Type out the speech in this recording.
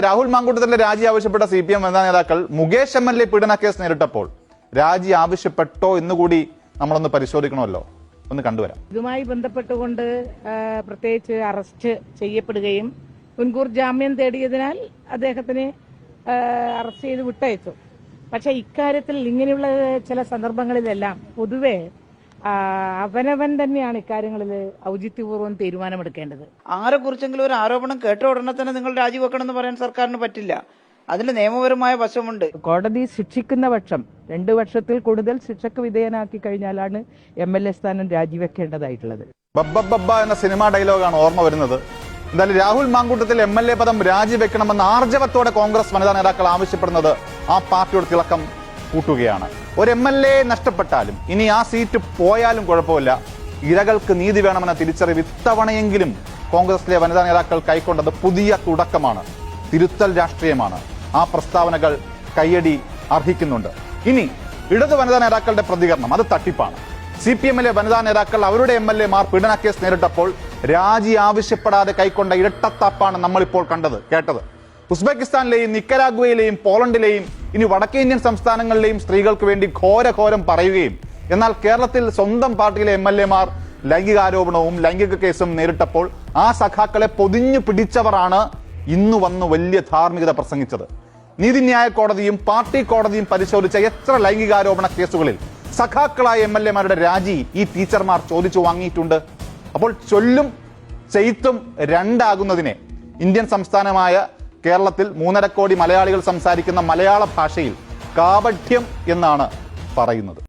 രാഹുൽ മാങ്കൂട്ടത്തിന്റെ രാജി ആവശ്യപ്പെട്ട CPM വനിതാ നേതാക്കൾ മുകേഷ് MLA പീഡന കേസ് നേരിട്ടപ്പോൾ രാജി ആവശ്യപ്പെട്ടോ എന്നുകൂടി നമ്മളൊന്ന് പരിശോധിക്കണമല്ലോ. ഒന്ന് കണ്ടുവരാം. ഇതുമായി ബന്ധപ്പെട്ടുകൊണ്ട് പ്രത്യേകിച്ച് അറസ്റ്റ് ചെയ്യപ്പെടുകയും മുൻകൂർ ജാമ്യം തേടിയതിനാൽ അദ്ദേഹത്തിന് അറസ്റ്റ് ചെയ്ത് വിട്ടയച്ചു. പക്ഷെ ഇക്കാര്യത്തിൽ ഇങ്ങനെയുള്ള ചില സന്ദർഭങ്ങളിലെല്ലാം പൊതുവെ അവനവൻ തന്നെയാണ് ഇക്കാര്യങ്ങളിൽ ഔചിത്യപൂർവ്വം തീരുമാനമെടുക്കേണ്ടത്. ആരെക്കുറിച്ചെങ്കിലും ഒരു ആരോപണം കേട്ട ഉടനെ തന്നെ നിങ്ങൾ രാജിവെക്കണമെന്ന് പറയാൻ സർക്കാരിന് പറ്റില്ല. അതിന് നിയമപരമായ വശമുണ്ട്. കോടതി ശിക്ഷിക്കുന്ന പക്ഷം 2 വർഷത്തിൽ കൂടുതൽ ശിക്ഷക്ക് വിധേയനാക്കി കഴിഞ്ഞാലാണ് MLA സ്ഥാനം രാജിവെക്കേണ്ടതായിട്ടുള്ളത്. ബബ്ബ എന്ന സിനിമാ ഡയലോഗാണ് ഓർമ്മ വരുന്നത്. എന്തായാലും രാഹുൽ മാങ്കൂട്ടത്തിൽ MLA പദം രാജിവെക്കണമെന്ന് ആർജവത്തോടെ കോൺഗ്രസ് വനിതാ നേതാക്കൾ ആവശ്യപ്പെടുന്നത് ആ പാർട്ടിയുടെ തിളക്കം കൂട്ടുകയാണ്. ഒരു MLA നഷ്ടപ്പെട്ടാലും ഇനി ആ സീറ്റ് പോയാലും കുഴപ്പമില്ല, ഇരകൾക്ക് നീതി വേണമെന്ന തിരിച്ചറിവ് ഇത്തവണയെങ്കിലും കോൺഗ്രസിലെ വനിതാ നേതാക്കൾ കൈക്കൊണ്ടത് പുതിയ തുടക്കമാണ്. തിരുത്തൽ രാഷ്ട്രീയമാണ്. ആ പ്രസ്താവനകൾ കയ്യടി അർഹിക്കുന്നുണ്ട്. ഇനി ഇടത് വനിതാ നേതാക്കളുടെ പ്രതികരണം അത് തട്ടിപ്പാണ്. CPM-ലെ വനിതാ നേതാക്കൾ അവരുടെ MLA-മാർ പീഡന കേസ് നേരിട്ടപ്പോൾ രാജി ആവശ്യപ്പെടാതെ കൈക്കൊണ്ട ഇരട്ടത്താപ്പാണ് നമ്മളിപ്പോൾ കേട്ടത്. ഉസ്ബെക്കിസ്ഥാനിലെയും നിക്കരാഗ്വയിലെയും പോളണ്ടിലെയും ഇനി വടക്കേ ഇന്ത്യൻ സംസ്ഥാനങ്ങളിലെയും സ്ത്രീകൾക്ക് വേണ്ടി ഘോരഘോരം പറയുകയും എന്നാൽ കേരളത്തിൽ സ്വന്തം പാർട്ടിയിലെ MLA-മാർ ലൈംഗികാരോപണവും ലൈംഗിക കേസും നേരിട്ടപ്പോൾ ആ സഖാക്കളെ പൊതിഞ്ഞു പിടിച്ചവരാണ് ഇന്ന് വന്ന് വലിയ ധാർമ്മികത പ്രസംഗിച്ചത്. നീതിന്യായ കോടതിയും പാർട്ടി കോടതിയും പരിശോധിച്ച എത്ര ലൈംഗികാരോപണ കേസുകളിൽ സഖാക്കളായ MLA-മാരുടെ രാജി ഈ ടീച്ചർമാർ ചോദിച്ചു വാങ്ങിയിട്ടുണ്ട്. അപ്പോൾ ചൊല്ലും ചെയ്ത്തും രണ്ടാകുന്നതിനെ ഇന്ത്യൻ സംസ്ഥാനമായ കേരളത്തിൽ 3.5 കോടി മലയാളികൾ സംസാരിക്കുന്ന മലയാള ഭാഷയിൽ കാപഠ്യം എന്നാണ് പറയുന്നത്.